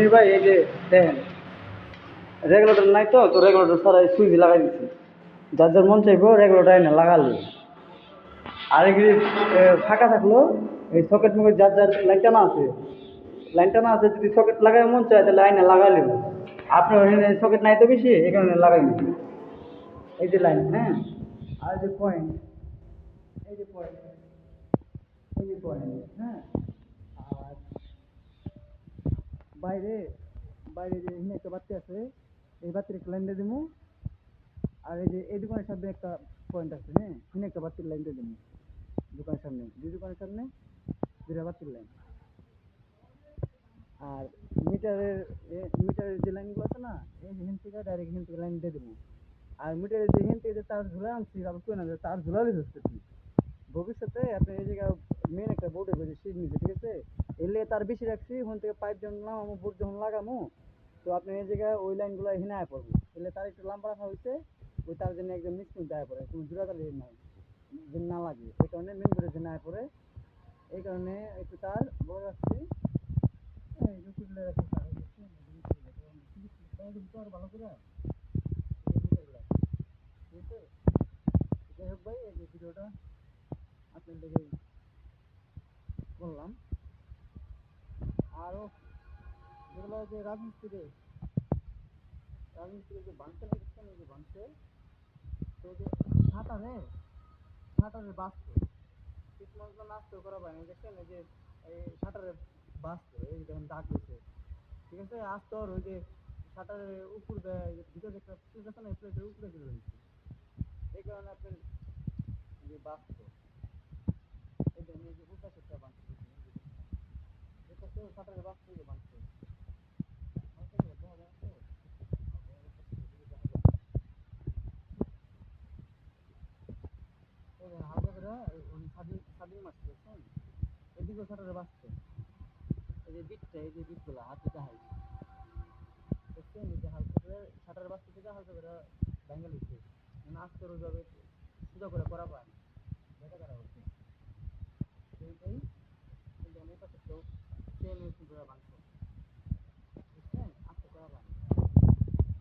মনির ভাই এই যে দেখেন রেগুলেটর নাই তো রেগুলেটর ছাড়া সুইচ লাগাই দিচ্ছি, যার যার মন চাইবো রেগুলেটর এনে লাগালি। আর এগুলি ফাঁকা থাকলো এই সকেট মুখে যার যার লাইন টানা আছে, লাইন টানা আছে, যদি সকেট লাগাই মন চায় তাহলে আইনে লাগাইলি। আপনার এখানে সকেট নাই তো বেশি, এখানে লাগাই নি। এই যে লাইন, হ্যাঁ, আর যে পয়েন্ট, এই যে পয়েন্ট, এই যে পয়েন্ট, হ্যাঁ। আর বাইরে, বাইরে যে এখানে একটা বাতি আছে, এই বাতির একটা লাইন দিয়ে দেবো। আর এই যে এই দোকানের সামনে একটা পয়েন্ট আছে, হ্যাঁ, এখানে একটা বাতির লাইন দিয়ে দেবো। দোকানের সামনে, দুই দোকানের সামনে দুটা বাতির লাইন। আর মিটারের মিটারের যে লাইনগুলো আছে না, এই এখান থেকে ডাইরেক্ট এখান থেকে লাইন দিয়ে দেবো। আর মিটারের যে এখান থেকে যে তার ঝুলা আনছি, আবার কেউ না তার ঝুলালে হচ্ছে কি ভবিষ্যতে আপনি এই জায়গায় মেন একটা বোর্ডে বসে শীত নিচ্ছে, ঠিক আছে। এলে তার বেশি রাখছি, ওখান থেকে পাইপ যখন নামাবো, বোর্ড যখন লাগামো, তো আপনি এই জায়গায় ওই লাইনগুলো এখানে আয় পড়বো। এলে তার একটু লম্বা রাখা হয়েছে, ওই তার জন্য একদম মিসকিন আয় পড়ে, কোনো জোড়াতালি নাই যেন না লাগে, এই কারণে মেন বোর্ডের জন্য আয় পড়ে। এই কারণে একটু তার বড় রাখছি। ভালো করে ঠিক আছে। যাই হোক ভাই, এই যে ভিডিওটা আপনার লেগে বললাম। আরও যেগুলো যে রাজমিস্ত্রি যে ভাঙছে না, দেখছেন এই যে ভাঙছে, তো যে ছাটারে ছাটারে বাঁচতো ঠিক মতো নাচতে করা পায়নি, দেখছেন এই যে এই শাটারে বাঁচতো, এই দেখেন দাগ হয়েছে, ঠিক আছে। আস্তর ওই যে শাটারের উপর দেয় ভিতরে একটা প্লেট আছে না, এই প্লেটের উপরে চলে গেছে, এই কারণে আপনার যে বাঁচতো। এই দেখেন এই যে উল্টা সেটটা বাঁচতো, এটা তো শাটারে বাঁচতো, যে বাঁচতো হালকা করে স্বাধীন মাছ দেখছেন, এদিকেও শাটারে বাঁচতো। এই যে বিটটা, এই যে বিটগুলা হাতে দেখাই দেখছেন, এই যে হালকা করে শাটারে বাঁচতে থেকে হালকা করে ব্যাঙ্গেল হচ্ছে, মানে আস্তে ওইভাবে সোজা করে করা পায় না, দেখা করা হচ্ছে এইটাই। কিন্তু অনেক পাশে তো সেম ভাঙছে।